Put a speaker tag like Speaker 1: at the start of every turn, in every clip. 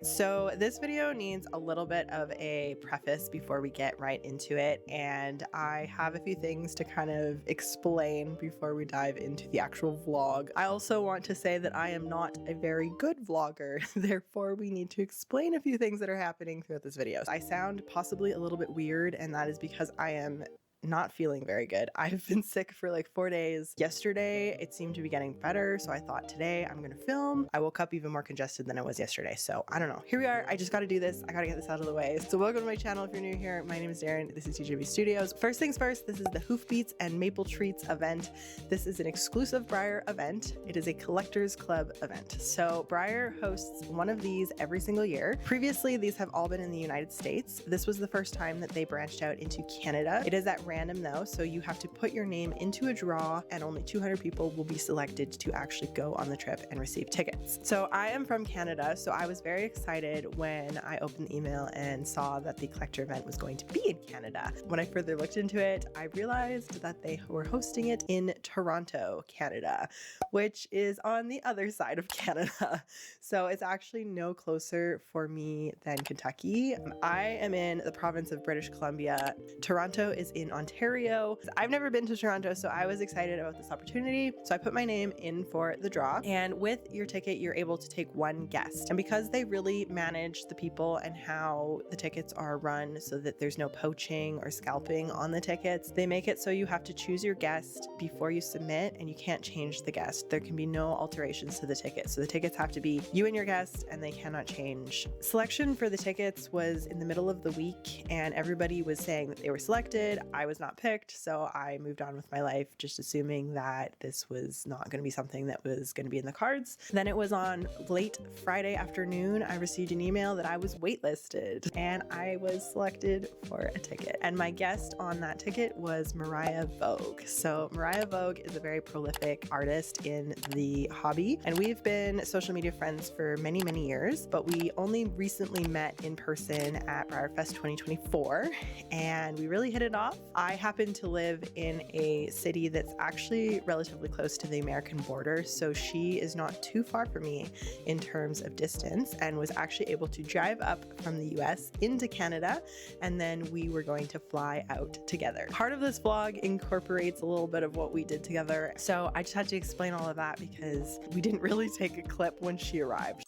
Speaker 1: So this video needs a little bit of a preface before we get right into it, and I have a few things to kind of explain before we dive into the actual vlog. I also want to say that I am not a very good vlogger, therefore we need to explain a few things that are happening throughout this video. I sound possibly a little bit weird, and that is because I am not feeling very good. I've been sick for like 4 days. Yesterday it seemed to be getting better, so I thought today I'm gonna film. I woke up even more congested than I was yesterday, so I don't know. Here we are. I just gotta do this. I gotta get this out of the way. So welcome to my channel if you're new here. My name is Daryn. This is DeeJayBe Studios. First things first, this is the Hoofbeats and Maple Treats event. This is an exclusive Breyer event. It is a collectors club event. So Breyer hosts one of these every single year. Previously, these have all been in the United States. This was the first time that they branched out into Canada. It is at random though, so you have to put your name into a draw and only 200 people will be selected to actually go on the trip and receive tickets. So I am from Canada, so I was very excited when I opened the email and saw that the collector event was going to be in Canada. When I further looked into it, I realized that they were hosting it in Toronto, Canada, which is on the other side of Canada. So it's actually no closer for me than Kentucky. I am in the province of British Columbia. Toronto is in Ontario. I've never been to Toronto, so I was excited about this opportunity. So I put my name in for the draw, and with your ticket, you're able to take one guest. And because they really manage the people and how the tickets are run so that there's no poaching or scalping on the tickets, they make it so you have to choose your guest before you submit, and you can't change the guest. There can be no alterations to the ticket. So the tickets have to be you and your guest, and they cannot change. Selection for the tickets was in the middle of the week, and everybody was saying that they were selected. I was not picked, so I moved on with my life, just assuming that this was not going to be something that was going to be in the cards. Then it was on late Friday afternoon, I received an email that I was waitlisted, and I was selected for a ticket. And my guest on that ticket was Mariah Vogue. So Mariah Vogue is a very prolific artist in the hobby, and we've been social media friends for many, many years, but we only recently met in person at BREYERFEST 2024, and we really hit it off. I happen to live in a city that's actually relatively close to the American border, so she is not too far from me in terms of distance, and was actually able to drive up from the US into Canada, and then we were going to fly out together. Part of this vlog incorporates a little bit of what we did together, so I just had to explain all of that because we didn't really take a clip when she arrived.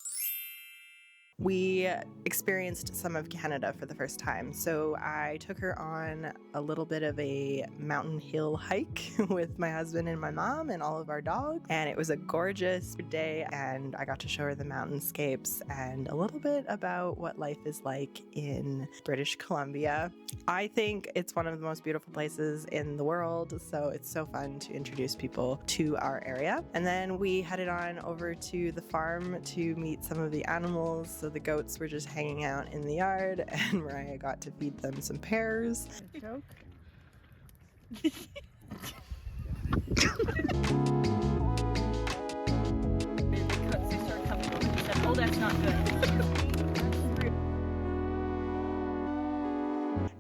Speaker 1: We experienced some of Canada for the first time. So I took her on a little bit of a mountain hill hike with my husband and my mom and all of our dogs. And it was a gorgeous day, and I got to show her the mountainscapes and a little bit about what life is like in British Columbia. I think it's one of the most beautiful places in the world, so it's so fun to introduce people to our area. And then we headed on over to the farm to meet some of the animals. So the goats were just hanging out in the yard, and Mariah got to feed them some pears. A joke?
Speaker 2: Oh, that's not good.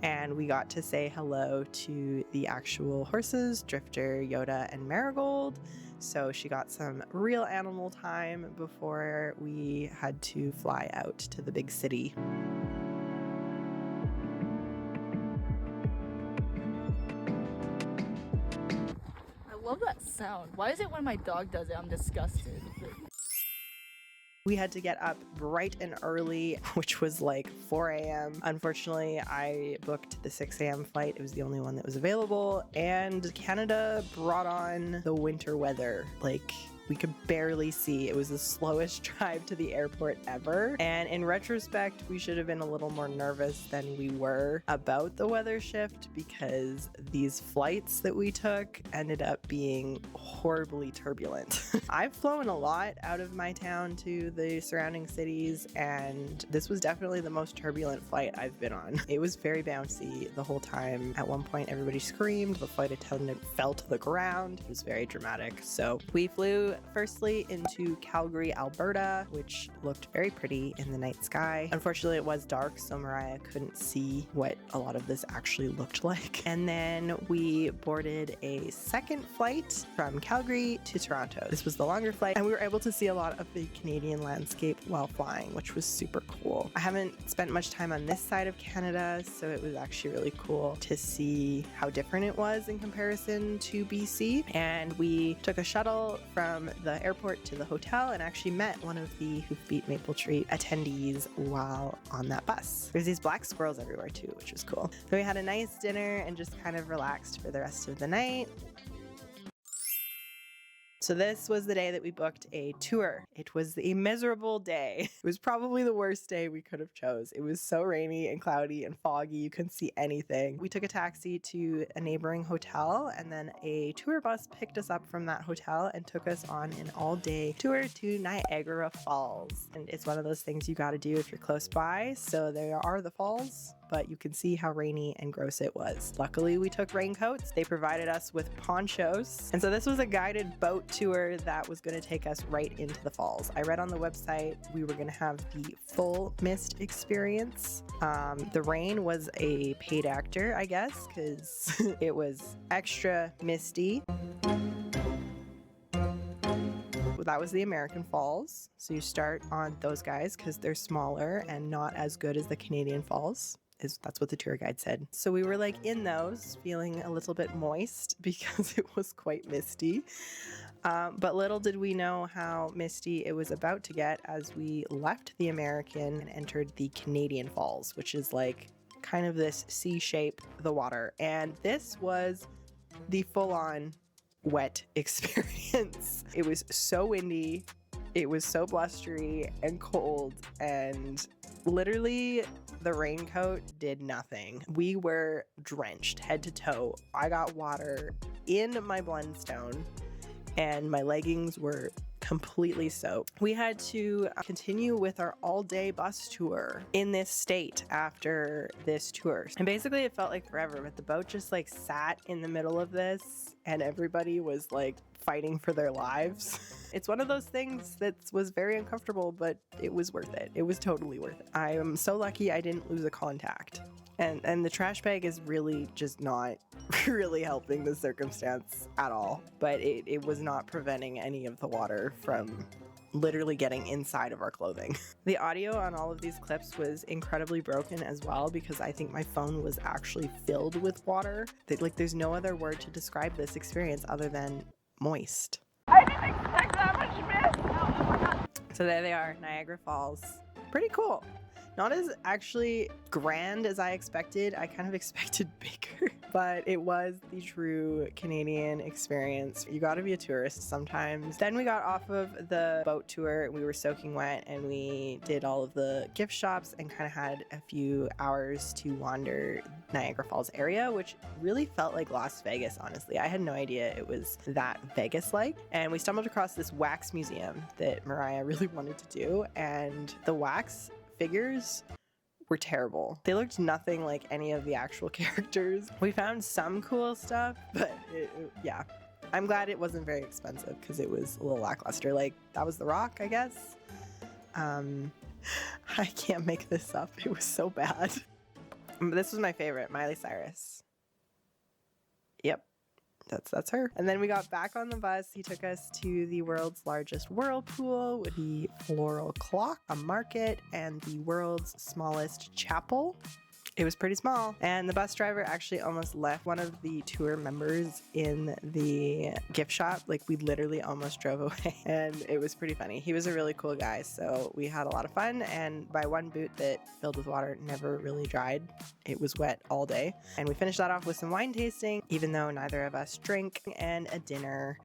Speaker 1: And we got to say hello to the actual horses, Drifter, Yoda, and Marigold. So she got some real animal time before we had to fly out to the big city.
Speaker 2: I love that sound. Why is it when my dog does it, I'm disgusted?
Speaker 1: We had to get up bright and early, which was like 4 a.m. Unfortunately, I booked the 6 a.m. flight. It was the only one that was available. And Canada brought on the winter weather. Like, we could barely see. It was the slowest drive to the airport ever. And in retrospect, we should have been a little more nervous than we were about the weather shift, because these flights that we took ended up being horribly turbulent. I've flown a lot out of my town to the surrounding cities, and this was definitely the most turbulent flight I've been on. It was very bouncy the whole time. At one point, everybody screamed. The flight attendant fell to the ground. It was very dramatic. So we flew firstly into Calgary, Alberta, which looked very pretty in the night sky. Unfortunately, it was dark, so Mariah couldn't see what a lot of this actually looked like. And then we boarded a second flight from Calgary to Toronto. This was the longer flight, and we were able to see a lot of the Canadian landscape while flying, which was super cool. I haven't spent much time on this side of Canada, so it was actually really cool to see how different it was in comparison to BC. And we took a shuttle from the airport to the hotel and actually met one of the Hoofbeat Maple Treat attendees while on that bus. There's these black squirrels everywhere too, which was cool. So we had a nice dinner and just kind of relaxed for the rest of the night. So this was the day that we booked a tour. It was a miserable day. It was probably the worst day we could have chose. It was so rainy and cloudy and foggy, you couldn't see anything. We took a taxi to a neighboring hotel, and then a tour bus picked us up from that hotel and took us on an all-day tour to Niagara Falls. And it's one of those things you gotta do if you're close by. So there are the falls, but you can see how rainy and gross it was. Luckily, we took raincoats. They provided us with ponchos. And so this was a guided boat tour that was gonna take us right into the falls. I read on the website we were gonna have the full mist experience. The rain was a paid actor, I guess, because it was extra misty. That was the American Falls. So you start on those guys because they're smaller and not as good as the Canadian Falls. That's what the tour guide said. So we were like in those, feeling a little bit moist because it was quite misty. But little did we know how misty it was about to get as we left the American and entered the Canadian Falls, which is like kind of this C shape, the water. And this was the full-on wet experience. It was so windy. It was so blustery and cold, and literally the raincoat did nothing. We were drenched head to toe. I got water in my Blundstone and my leggings were completely soaked. We had to continue with our all-day bus tour in this state after this tour. And basically it felt like forever, but the boat just like sat in the middle of this and everybody was like fighting for their lives. It's one of those things that was very uncomfortable, but it was worth it. It was totally worth it. I am so lucky I didn't lose a contact. And the trash bag is really just not really helping the circumstance at all. But it was not preventing any of the water from literally getting inside of our clothing. The audio on all of these clips was incredibly broken as well because I think my phone was actually filled with water. There's no other word to describe this experience other than moist.
Speaker 3: I didn't expect that much mist!
Speaker 1: So there they are, Niagara Falls. Pretty cool. Not as actually grand as I expected. I kind of expected bigger, but it was the true Canadian experience. You gotta be a tourist sometimes. Then we got off of the boat tour. We were soaking wet and we did all of the gift shops and kind of had a few hours to wander Niagara Falls area, which really felt like Las Vegas, honestly. I had no idea it was that Vegas-like. And we stumbled across this wax museum that Mariah really wanted to do, and the wax figures were terrible. They looked nothing like any of the actual characters. We found some cool stuff, but yeah. I'm glad it wasn't very expensive because it was a little lackluster. Like, that was The Rock, I guess. I can't make this up. It was so bad. This was my favorite, Miley Cyrus. Yep. That's her. And then we got back on the bus. He took us to the world's largest whirlpool with the floral clock, a market, and the world's smallest chapel. It was pretty small. And the bus driver actually almost left one of the tour members in the gift shop. Like, we literally almost drove away. And it was pretty funny. He was a really cool guy. So we had a lot of fun. And my one boot that filled with water never really dried. It was wet all day. And we finished that off with some wine tasting, even though neither of us drank, and a dinner.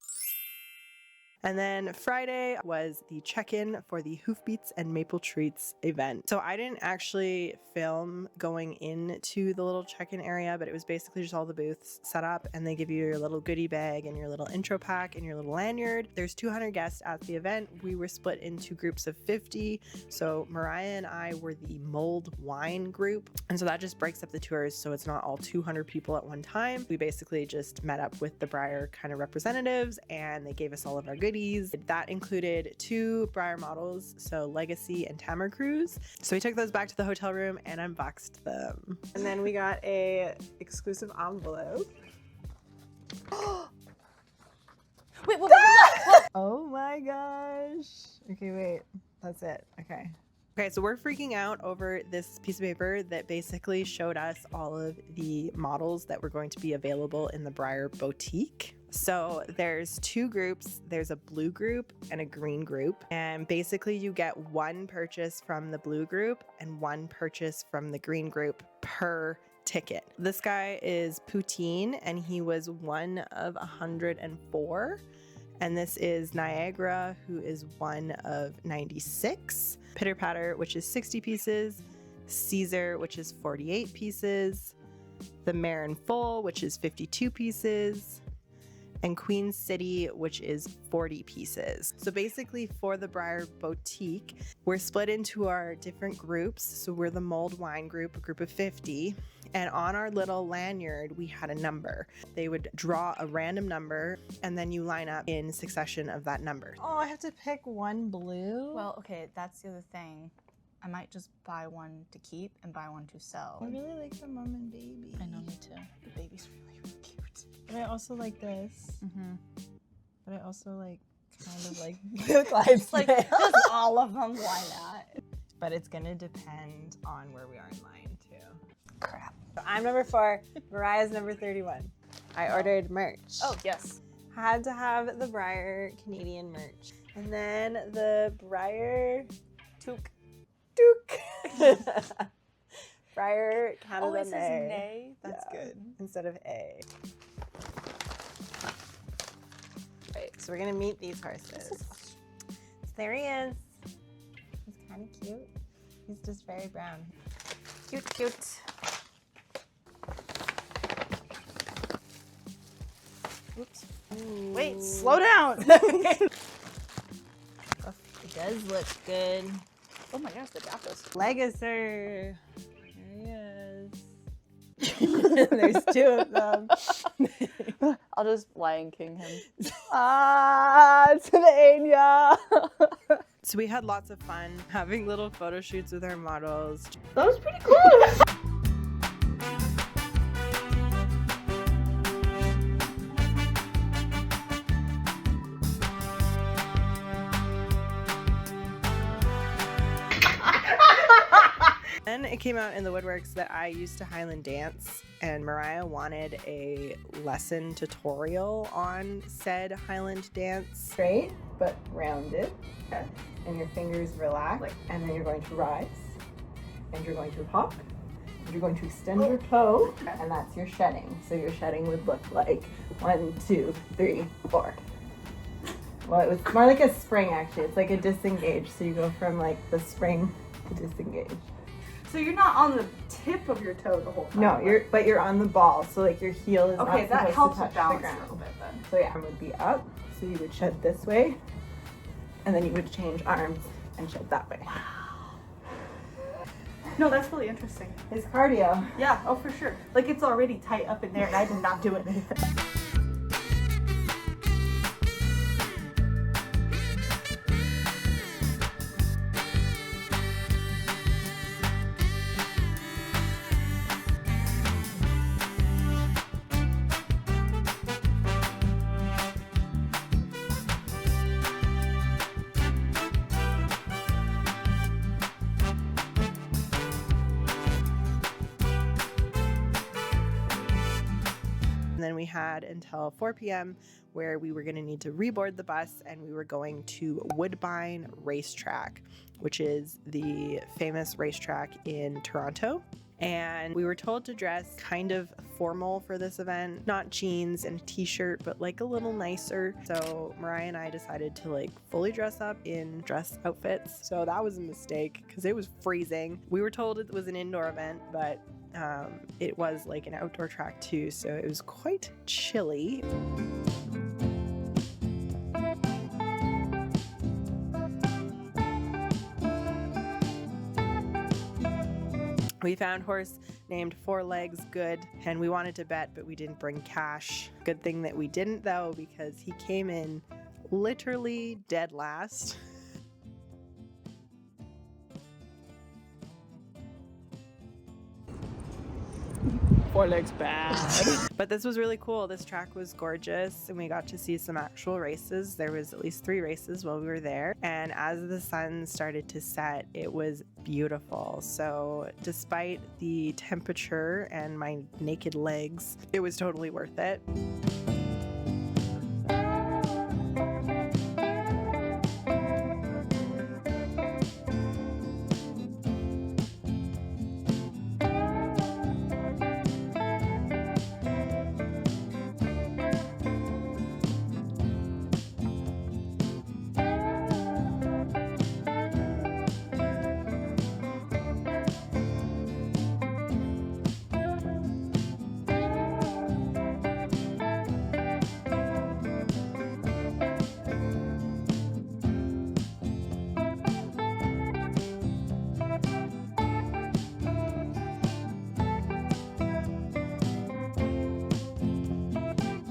Speaker 1: And then Friday was the check-in for the Hoofbeats and Maple Treats event. So I didn't actually film going into the little check-in area, but it was basically just all the booths set up, and they give you your little goodie bag and your little intro pack and your little lanyard. There's 200 guests at the event. We were split into groups of 50. So Mariah and I were the mulled wine group. And so that just breaks up the tours so it's not all 200 people at one time. We basically just met up with the Breyer kind of representatives, and they gave us all of our goodies. ladies. That included 2 Breyer models, so Legacy and Tamar Cruise. So we took those back to the hotel room and unboxed them. And then we got a exclusive envelope.
Speaker 2: Wait, what?
Speaker 1: Oh my gosh. Okay, wait. That's it. Okay. Okay, so we're freaking out over this piece of paper that basically showed us all of the models that were going to be available in the Breyer boutique. So there's 2 groups. There's a blue group and a green group. And basically you get 1 purchase from the blue group and 1 purchase from the green group per ticket. This guy is Poutine and he was 1 of 104. And this is Niagara, who is 1 of 96. Pitter Patter, which is 60 pieces. Caesar, which is 48 pieces. The Marin Full, which is 52 pieces. And Queen City, which is 40 pieces. So basically for the Breyer boutique, we're split into our different groups. So we're the mulled wine group, a group of 50. And on our little lanyard, we had a number. They would draw a random number and then you line up in succession of that number. Oh, I have to pick 1 blue?
Speaker 2: Well, okay, that's the other thing. I might just buy 1 to keep and buy 1 to sell.
Speaker 1: I really like the mom and baby.
Speaker 2: I know, me too. The baby's really, really cute.
Speaker 1: But I also like this.
Speaker 2: Mm-hmm.
Speaker 1: But I also like kind of like the Clydesdale.
Speaker 2: Like, just all of them, why not?
Speaker 1: But it's gonna depend on where we are in line too.
Speaker 2: Crap.
Speaker 1: So I'm number 4, Mariah's number 31. I ordered merch.
Speaker 2: Oh, yes.
Speaker 1: Had to have the Breyer Canadian merch. And then the Breyer Toque. Breyer Canada
Speaker 2: Oh, it says
Speaker 1: Nay.
Speaker 2: nay?
Speaker 1: That's good. Instead of A. Right, so we're gonna meet these horses. There he is. He's kind of cute. He's just very brown. Cute, cute. Oops. Ooh.
Speaker 2: Wait, slow down.
Speaker 1: It does look good.
Speaker 2: Oh my gosh, the dapples.
Speaker 1: Legacy. There he is. There's 2 of them.
Speaker 2: I'll just Lion King him.
Speaker 1: To the Anya. So we had lots of fun having little photo shoots with our models.
Speaker 2: That was pretty cool.
Speaker 1: Then it came out in the woodworks that I used to Highland dance, and Mariah wanted a lesson tutorial on said Highland dance. Straight, but rounded. Okay. And your fingers relax, and then you're going to rise, and you're going to hop, and you're going to extend your toe, and that's your shedding. So your shedding would look like 1, 2, 3, 4. Well, it was more like a spring, actually. It's like a disengage. So you go from like the spring to disengage.
Speaker 2: So you're not on the tip of your toe the whole time?
Speaker 1: No, you're on the ball, so like your heel is
Speaker 2: okay,
Speaker 1: not
Speaker 2: that
Speaker 1: supposed
Speaker 2: helps
Speaker 1: to touch
Speaker 2: with balance
Speaker 1: the ground.
Speaker 2: a little bit then.
Speaker 1: So yeah, arm would be up, so you would shed this way, and then you would change arms and shed that way.
Speaker 2: No, that's really interesting.
Speaker 1: It's cardio.
Speaker 2: Yeah, oh for sure. Like it's already tight up in there and I did not do it.
Speaker 1: And then we had until 4 p.m. where we were going to need to reboard the bus, and we were going to Woodbine Racetrack, which is the famous racetrack in Toronto. And we were told to dress kind of formal for this event, not jeans and a t-shirt, but like a little nicer. So Mariah and I decided to like fully dress up in dress outfits. So that was a mistake because it was freezing. We were told it was an indoor event, but it was like an outdoor track too, so it was quite chilly. We found horse named Four Legs Good, and we wanted to bet, but we didn't bring cash. Good thing that we didn't though, because he came in literally dead last.
Speaker 2: Forelegs bad.
Speaker 1: But this was really cool. This track was gorgeous and we got to see some actual races. There was at least 3 races while we were there. And as the sun started to set, it was beautiful. So despite the temperature and my naked legs, it was totally worth it.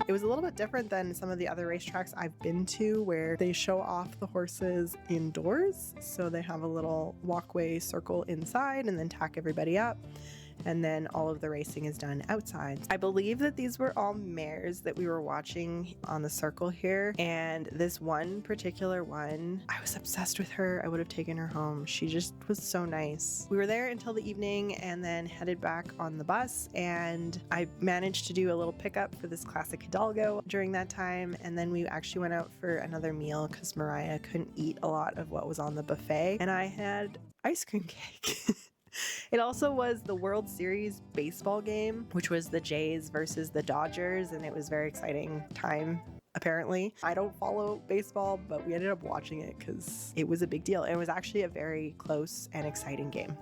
Speaker 1: It was a little bit different than some of the other racetracks I've been to where they show off the horses indoors. So they have a little walkway circle inside and then tack everybody up. And then all of the racing is done outside. I believe that these were all mares that we were watching on the circle here. And this one particular one, I was obsessed with her. I would have taken her home. She just was so nice. We were there until the evening and then headed back on the bus. And I managed to do a little pickup for this classic Hidalgo during that time. And then we actually went out for another meal because Mariah couldn't eat a lot of what was on the buffet. And I had ice cream cake. It also was the World Series baseball game, which was the Jays versus the Dodgers, and it was a very exciting time, apparently. I don't follow baseball, but we ended up watching it because it was a big deal. It was actually a very close and exciting game.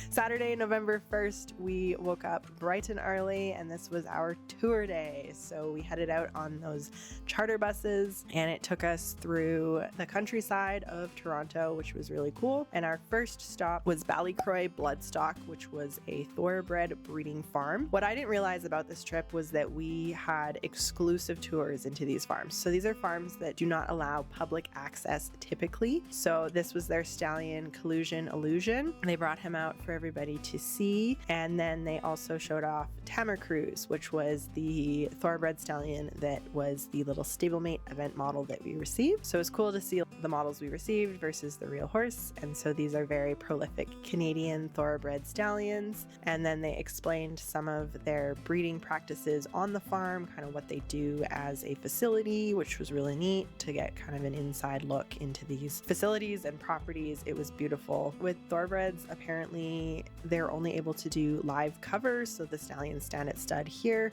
Speaker 1: Saturday, November 1st, we woke up bright and early, and this was our tour day. So we headed out on those charter buses, and it took us through the countryside of Toronto, which was really cool. And our first stop was Ballycroy Bloodstock, which was a thoroughbred breeding farm. What I didn't realize about this trip was that we had exclusive tours into these farms. So these are farms that do not allow public access typically. So this was their stallion Collusion Illusion. They brought him out for everybody to see, and then they also showed off Tamer Cruise, which was the thoroughbred stallion that was the little stablemate event model that we received. So it was cool to see the models we received versus the real horse. And so these are very prolific Canadian thoroughbred stallions. And then they explained some of their breeding practices on the farm, kind of what they do as a facility, which was really neat to get kind of an inside look into these facilities and properties. It was beautiful. With thoroughbreds, apparently they're only able to do live covers, so the stallions stand at stud here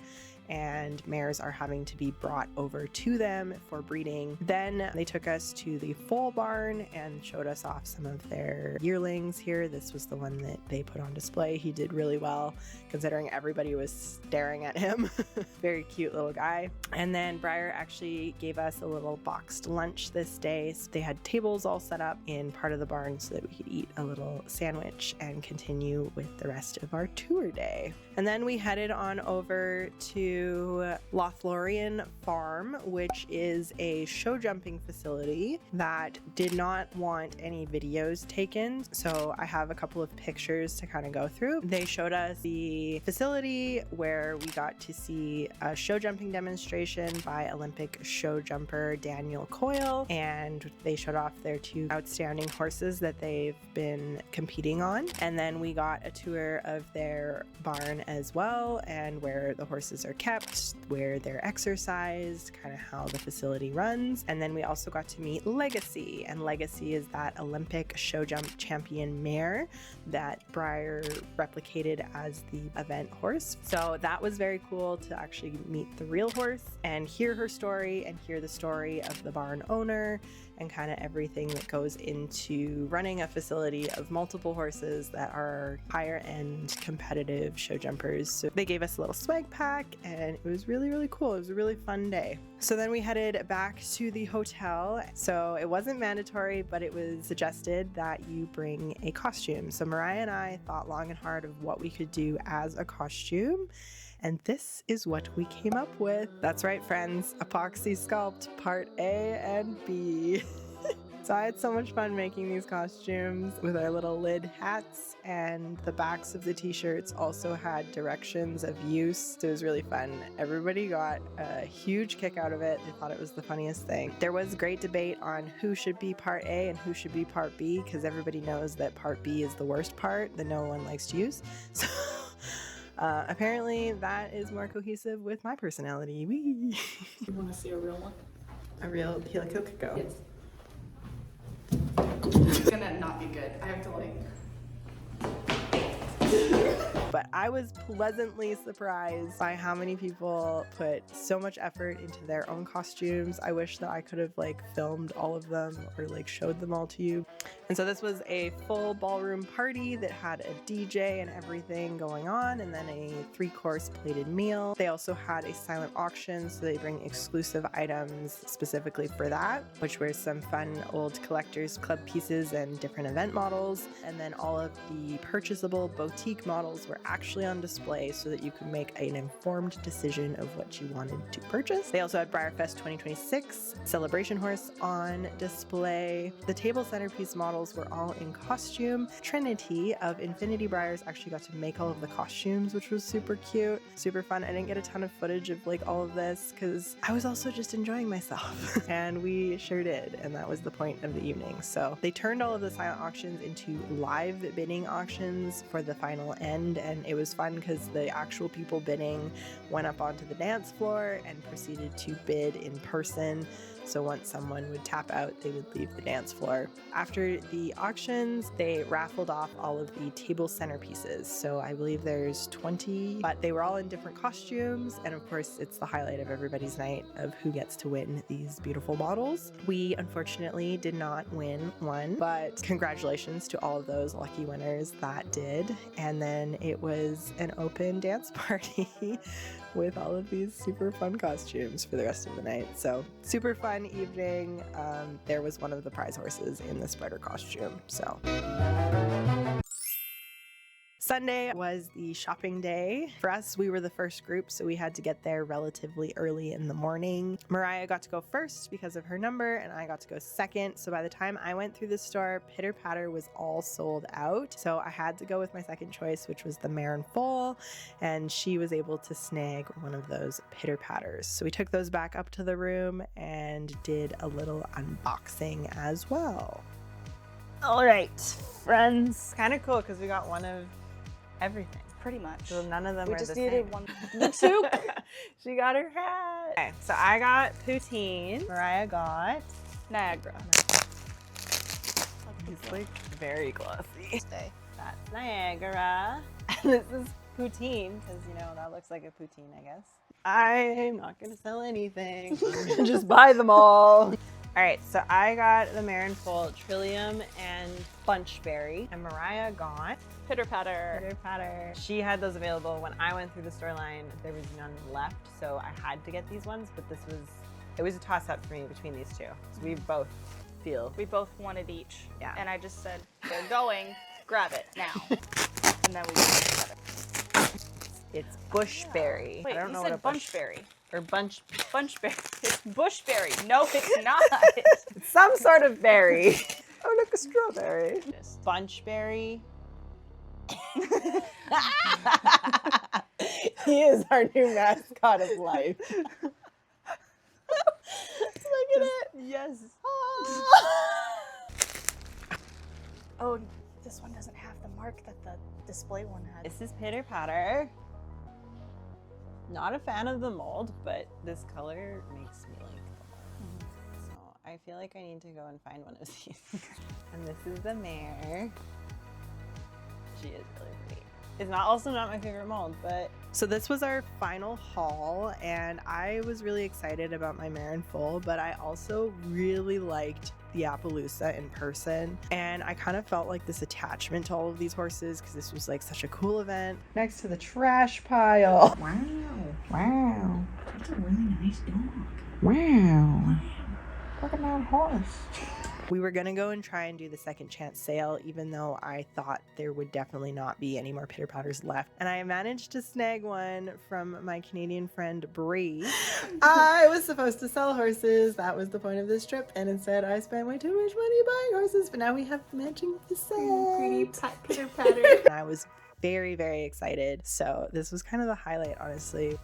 Speaker 1: and mares are having to be brought over to them for breeding. Then they took us to the foal barn and showed us off some of their yearlings here. This was the one that they put on display. He did really well considering everybody was staring at him. Very cute little guy. And then Breyer actually gave us a little boxed lunch this day. So they had tables all set up in part of the barn so that we could eat a little sandwich and continue with the rest of our tour day. And then we headed on over to Lothlorien Farm, which is a show jumping facility that did not want any videos taken. So I have a couple of pictures to kind of go through. They showed us the facility where we got to see a show jumping demonstration by Olympic show jumper Daniel Coyle, and they showed off their 2 outstanding horses that they've been competing on. And then we got a tour of their barn as well, and where the horses are kept, where they're exercised, kind of how the facility runs. And then we also got to meet Legacy, and Legacy is that Olympic show jump champion mare that Breyer replicated as the event horse. So that was very cool to actually meet the real horse and hear her story and hear the story of the barn owner and kind of everything that goes into running a facility of multiple horses that are higher end competitive show jumpers. So they gave us a little swag pack and it was really, really cool. It was a really fun day. So then we headed back to the hotel. So it wasn't mandatory, but it was suggested that you bring a costume. So Mariah and I thought long and hard of what we could do as a costume. and this is what we came up with. That's right, friends, Epoxy Sculpt Part A and B. So I had so much fun making these costumes with our little lid hats, and the backs of the t-shirts also had directions of use. So it was really fun. Everybody got a huge kick out of it. They thought it was the funniest thing. There was great debate on who should be Part A and who should be Part B, because everybody knows that Part B is the worst part that no one likes to use. So apparently that is more cohesive with my personality. Whee!
Speaker 2: You want to see a real one?
Speaker 1: A real Helicoco.
Speaker 2: Yes. It's gonna not be good. I have to like...
Speaker 1: But I was pleasantly surprised by how many people put so much effort into their own costumes. I wish that I could have like filmed all of them or like showed them all to you. And so this was a full ballroom party that had a DJ and everything going on, and then a 3-course plated meal. They also had a silent auction, so they bring exclusive items specifically for that, which were some fun old collectors club pieces and different event models. And then all of the purchasable boutique models were actually on display so that you could make an informed decision of what you wanted to purchase. They also had BREYERFEST 2026 Celebration Horse on display. The table centerpiece models were all in costume. Trinity of Infinity Breyers actually got to make all of the costumes, which was super cute, super fun. I didn't get a ton of footage of like all of this because I was also just enjoying myself and we sure did, and that was the point of the evening. So they turned all of the silent auctions into live bidding auctions for the final end, and it was fun because the actual people bidding went up onto the dance floor and proceeded to bid in person. So once someone would tap out, they would leave the dance floor. After the auctions, they raffled off all of the table centerpieces. So I believe there's 20, but they were all in different costumes. And of course, it's the highlight of everybody's night of who gets to win these beautiful models. We unfortunately did not win one, but congratulations to all of those lucky winners that did. And then it was an open dance party with all of these super fun costumes for the rest of the night. So super fun evening. There was one of the prize horses in the spider costume. So Sunday was the shopping day. For us, we were the first group, so we had to get there relatively early in the morning. Mariah got to go first because of her number, and I got to go second. So by the time I went through the store, Pitter Patter was all sold out. So I had to go with my second choice, which was the Mare Foal, and she was able to snag one of those Pitter Patters. So we took those back up to the room and did a little unboxing as well. All right, friends. Kind of cool because we got one of everything.
Speaker 2: Pretty much.
Speaker 1: So none of them
Speaker 2: We
Speaker 1: are
Speaker 2: just
Speaker 1: the
Speaker 2: needed
Speaker 1: same.
Speaker 2: one. The soup.
Speaker 1: She got her hat. Okay, so I got poutine. Mariah got
Speaker 2: Niagara.
Speaker 1: It's like very glossy. That's Niagara. And this is poutine because, you know, that looks like a poutine, I guess. I'm not going to sell anything. I'm gonna just buy them all. All right, so I got the Mare Foal Trillium and Bunchberry, and Mariah got
Speaker 2: Pitter Patter.
Speaker 1: Pitter Patter. She had those available when I went through the store line. There was none left, so I had to get these ones, but it was a toss-up for me between these two. So we both
Speaker 2: wanted each.
Speaker 1: Yeah.
Speaker 2: And I just said, they're going, grab it now. And then we got it together.
Speaker 1: It's Bushberry.
Speaker 2: Wait,
Speaker 1: I don't
Speaker 2: you
Speaker 1: know
Speaker 2: said
Speaker 1: what a bush
Speaker 2: Bunchberry.
Speaker 1: or bunch.
Speaker 2: Bunchberry. It's Bushberry. No, it's not.
Speaker 1: It's some sort of berry. Oh, look, a strawberry. Bunchberry. He is our new mascot of life. Look at it.
Speaker 2: Yes. Oh, this one doesn't have the mark that the display one had.
Speaker 1: This is Pitter Patter. Not a fan of the mold, but this color makes me like the mold. So I feel like I need to go and find one of these. And this is the Mare. She is really pretty. It's also not my favorite mold, but... So this was our final haul, and I was really excited about my Mare Foal, but I also really liked the Appaloosa in person, and I kind of felt like this attachment to all of these horses because this was like such a cool event. Next to the trash pile.
Speaker 4: Wow. Wow. That's a really nice dog.
Speaker 1: Wow.
Speaker 4: Look at that horse.
Speaker 1: We were gonna go and try and do the second chance sale, even though I thought there would definitely not be any more pitter patters left. And I managed to snag one from my Canadian friend Bree. I was supposed to sell horses. That was the point of this trip. And instead I spent way too much money buying horses, but now we have matching set.
Speaker 4: Pretty pitter patter.
Speaker 1: And I was very, very excited. So this was kind of the highlight, honestly.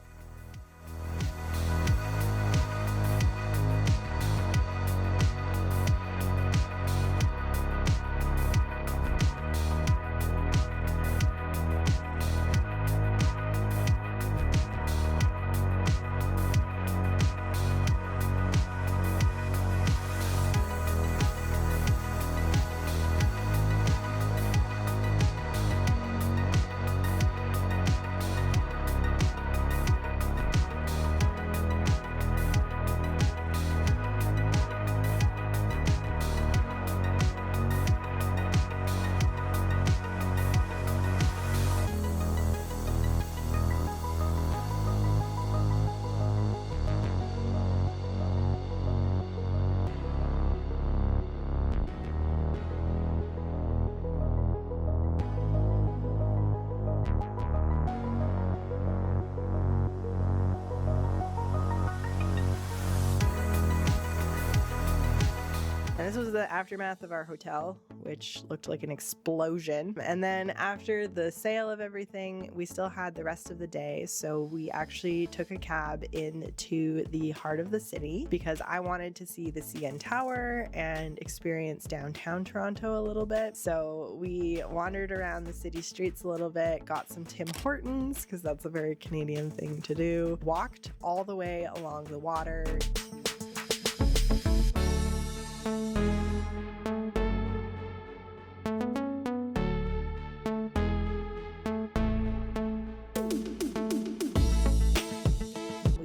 Speaker 1: And this was the aftermath of our hotel, which looked like an explosion. And then after the sale of everything, we still had the rest of the day. So we actually took a cab into the heart of the city because I wanted to see the CN Tower and experience downtown Toronto a little bit. So we wandered around the city streets a little bit, got some Tim Hortons because that's a very Canadian thing to do, walked all the way along the water.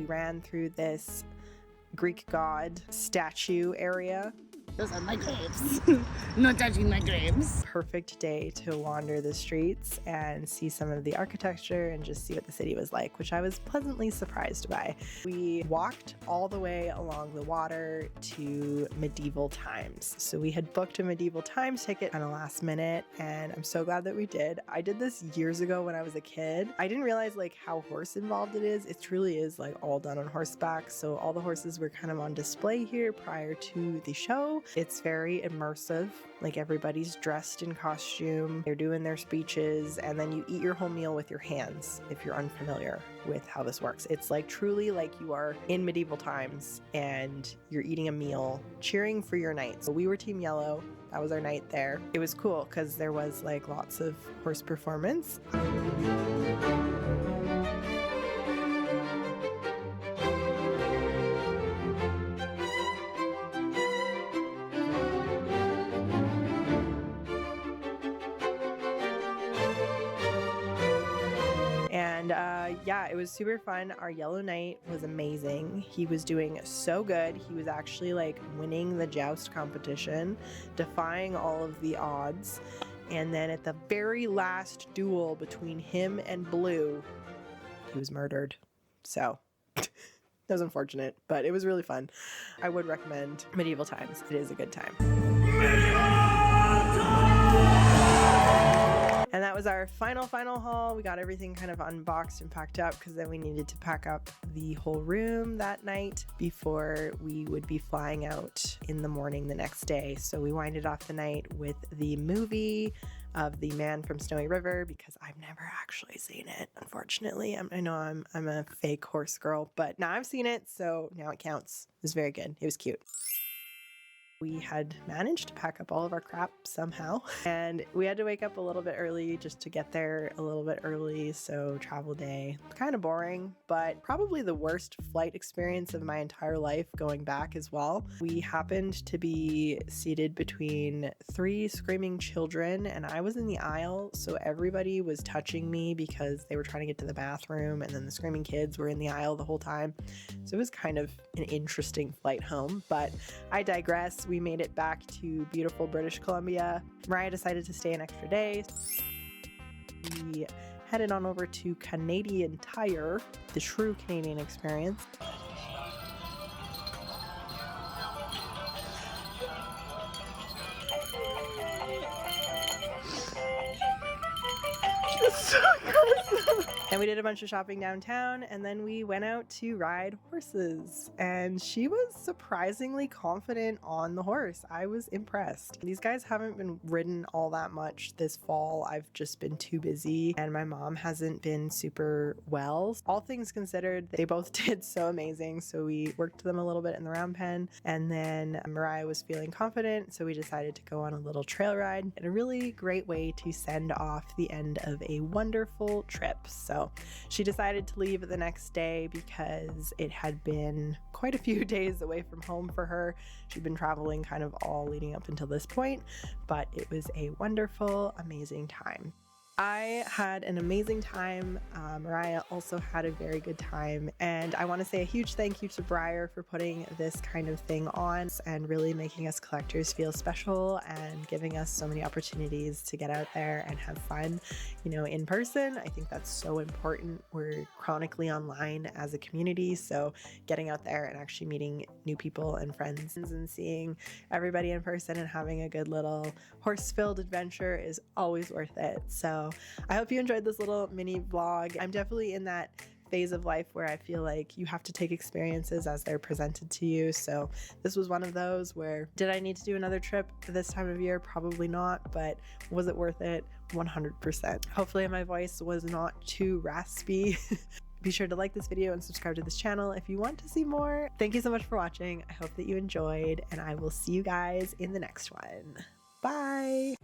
Speaker 1: Ran through this Greek god statue area.
Speaker 2: Those are my grapes. Not touching my grapes.
Speaker 1: Perfect day to wander the streets and see some of the architecture and just see what the city was like, which I was pleasantly surprised by. We walked all the way along the water to medieval times. So we had booked a medieval times ticket on a last minute, and I'm so glad that we did. I did this years ago when I was a kid. I didn't realize like how horse involved it is. It truly is like all done on horseback. So all the horses were kind of on display here prior to the show. It's very immersive, like everybody's dressed in costume, they're doing their speeches, and then you eat your whole meal with your hands if you're unfamiliar with how this works. It's like truly like you are in medieval times and you're eating a meal, cheering for your knight. So we were Team Yellow, that was our knight there. It was cool because there was like lots of horse performance. Yeah, it was super fun. Our yellow knight was amazing. He was doing so good. He was actually like winning the joust competition, defying all of the odds. And then at the very last duel between him and Blue, he was murdered. So that was unfortunate, but it was really fun. I would recommend Medieval Times. It is a good time. And that was our final haul. We got everything kind of unboxed and packed up because then we needed to pack up the whole room that night before we would be flying out in the morning the next day. So we winded off the night with the movie of The Man from Snowy River because I've never actually seen it, unfortunately. I know I'm a fake horse girl, but now I've seen it, so now it counts. It was very good. It was cute. We had managed to pack up all of our crap somehow, and we had to wake up a little bit early just to get there a little bit early, so travel day. Kind of boring, but probably the worst flight experience of my entire life going back as well. We happened to be seated between 3 screaming children, and I was in the aisle, so everybody was touching me because they were trying to get to the bathroom, and then the screaming kids were in the aisle the whole time. So it was kind of an interesting flight home, but I digress. We made it back to beautiful British Columbia. Mariah decided to stay an extra day. We headed on over to Canadian Tire, the true Canadian experience. And we did a bunch of shopping downtown, and then we went out to ride horses. And she was surprisingly confident on the horse. I was impressed. These guys haven't been ridden all that much this fall. I've just been too busy, and my mom hasn't been super well. All things considered, they both did so amazing. So we worked them a little bit in the round pen, and then Mariah was feeling confident, so we decided to go on a little trail ride, and a really great way to send off the end of a wonderful trip. So she decided to leave the next day because it had been quite a few days away from home for her. She'd been traveling kind of all leading up until this point, but it was a wonderful, amazing time. I had an amazing time. Mariah also had a very good time, and I want to say a huge thank you to Breyer for putting this kind of thing on and really making us collectors feel special and giving us so many opportunities to get out there and have fun, you know, in person. I think that's so important. We're chronically online as a community, so getting out there and actually meeting new people and friends and seeing everybody in person and having a good little horse-filled adventure is always worth it. So I hope you enjoyed this little mini vlog. I'm definitely in that phase of life where I feel like you have to take experiences as they're presented to you. So this was one of those where, did I need to do another trip this time of year? Probably not, but was it worth it? 100%. Hopefully my voice was not too raspy. Be sure to like this video and subscribe to this channel if you want to see more. Thank you so much for watching. I hope that you enjoyed, and I will see you guys in the next one. Bye!